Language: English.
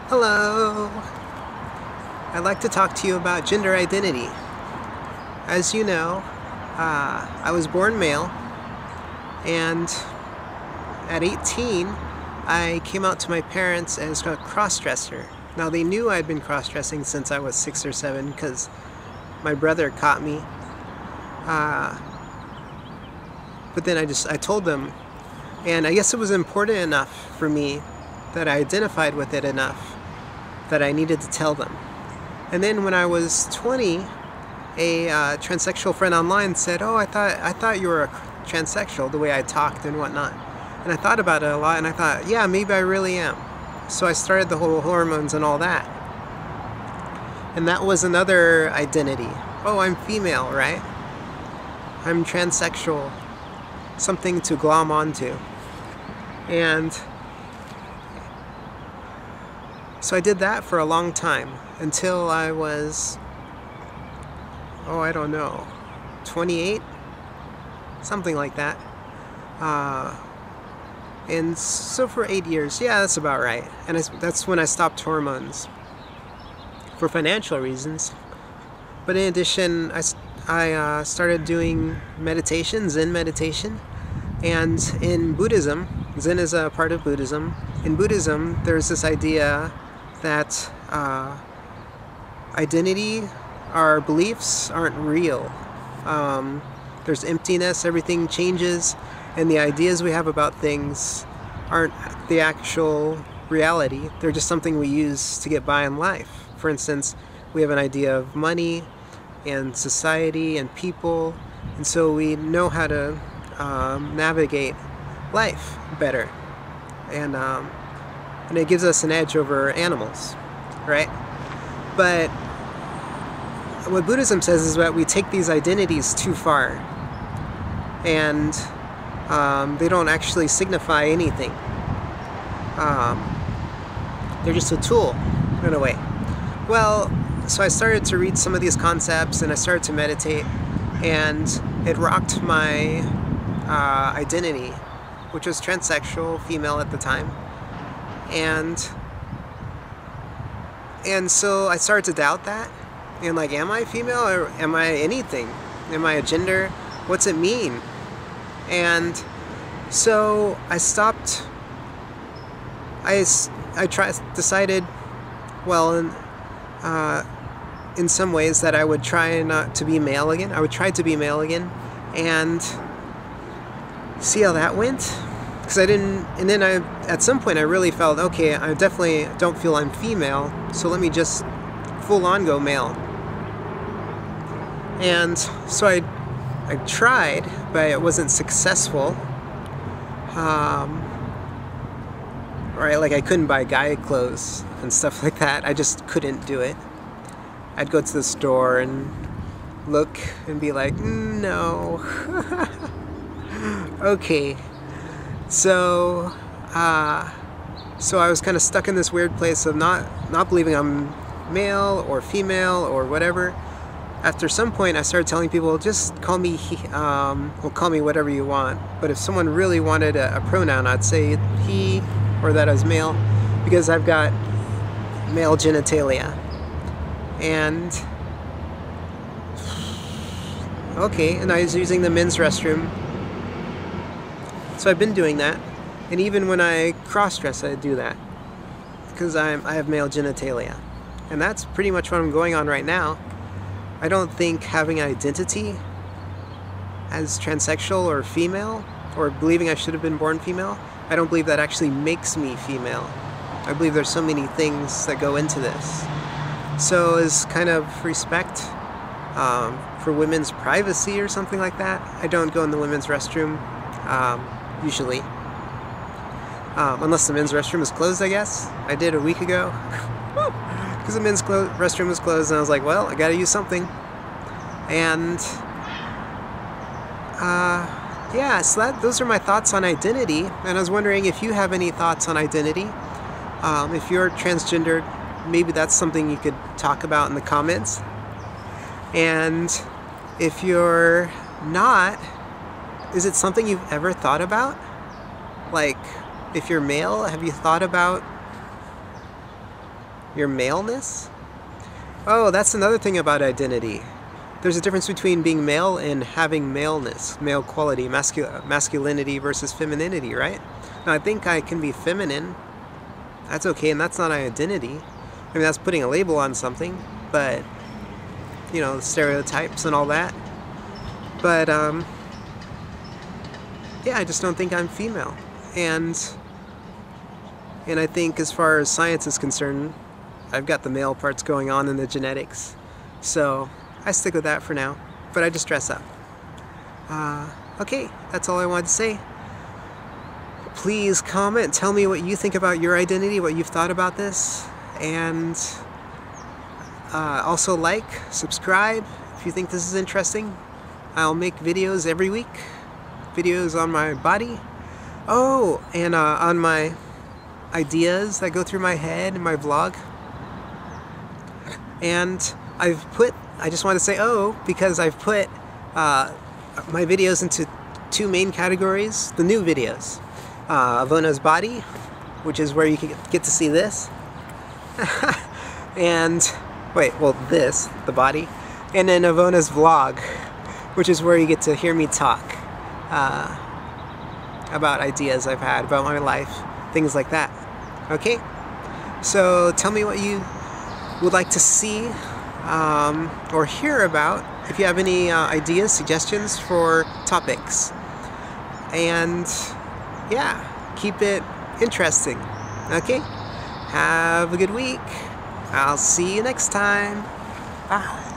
Hello! I'd like to talk to you about gender identity. As you know, I was born male, and at 18, I came out to my parents as a cross-dresser. Now, they knew I'd been cross-dressing since I was 6 or 7 because my brother caught me. But then I told them, and I guess it was important enough for me that I identified with it enough that I needed to tell them. And then when I was 20, a transsexual friend online said, "Oh, I thought you were a transsexual," the way I talked and whatnot. And I thought about it a lot, and I thought, yeah, maybe I really am. So I started the whole hormones and all that. And that was another identity. Oh, I'm female, right? I'm transsexual. Something to glom onto. And so I did that for a long time until I was, I don't know, 28? Something like that. And so for 8 years, yeah, that's about right. And that's when I stopped hormones for financial reasons. But in addition, I started doing meditation, Zen meditation. And in Buddhism, Zen is a part of Buddhism. In Buddhism, there's this idea that identity, our beliefs aren't real. There's emptiness, everything changes, and the ideas we have about things aren't the actual reality. They're just something we use to get by in life. For instance, we have an idea of money and society and people, and so we know how to navigate life better. And it gives us an edge over animals, right? But what Buddhism says is that we take these identities too far, and they don't actually signify anything. They're just a tool, in a way. Well, so I started to read some of these concepts, and I started to meditate, and it rocked my identity, which was transsexual, female at the time. And so I started to doubt that, and like, am I female or am I anything? Am I a gender? What's it mean? And so I stopped. Decided, well, in some ways that I would try not to be male again. I would try to be male again, and see how that went. Because and then at some point I really felt, okay, I definitely don't feel I'm female, so let me just full on go male. And so I tried, but it wasn't successful. Right, like I couldn't buy guy clothes and stuff like that. I just couldn't do it. I'd go to the store and look and be like, no. Okay. So I was kind of stuck in this weird place of not believing I'm male or female or whatever. After some point, I started telling people, just call me call me whatever you want. But if someone really wanted a pronoun, I'd say he, or that I was male, because I've got male genitalia. And okay, and I was using the men's restroom. So I've been doing that, and even when I cross-dress, I do that because I have male genitalia, and that's pretty much what I'm going on right now. I don't think having an identity as transsexual or female, or believing I should have been born female, I don't believe that actually makes me female. I believe there's so many things that go into this. So as kind of respect for women's privacy or something like that, I don't go in the women's restroom. Usually. Unless the men's restroom is closed, I guess. I did a week ago. Because the men's restroom was closed, and I was like, well, I gotta use something. And, yeah, so those are my thoughts on identity. And I was wondering if you have any thoughts on identity. If you're transgendered, maybe that's something you could talk about in the comments. And if you're not, is it something you've ever thought about? Like, if you're male, have you thought about Your maleness? Oh, that's another thing about identity. There's a difference between being male and having maleness, male quality, masculinity versus femininity, right? Now, I think I can be feminine. That's okay, and that's not an identity. I mean, that's putting a label on something, but, you know, stereotypes and all that. But, yeah, I just don't think I'm female. And I think as far as science is concerned, I've got the male parts going on in the genetics. So I stick with that for now, but I just dress up. Okay, that's all I wanted to say. Please comment, tell me what you think about your identity, what you've thought about this, and also like, subscribe if you think this is interesting. I'll make videos every week, videos on my body. Oh, and on my ideas that go through my head in my vlog. And I just want to say because I've put my videos into two main categories, the new videos. Avona's body, which is where you can get to see this. And, the body. And then Avona's vlog, which is where you get to hear me talk about ideas I've had, about my life, things like that. Okay? So tell me what you would like to see or hear about, if you have any ideas, suggestions for topics. And yeah, keep it interesting. Okay? Have a good week. I'll see you next time. Bye.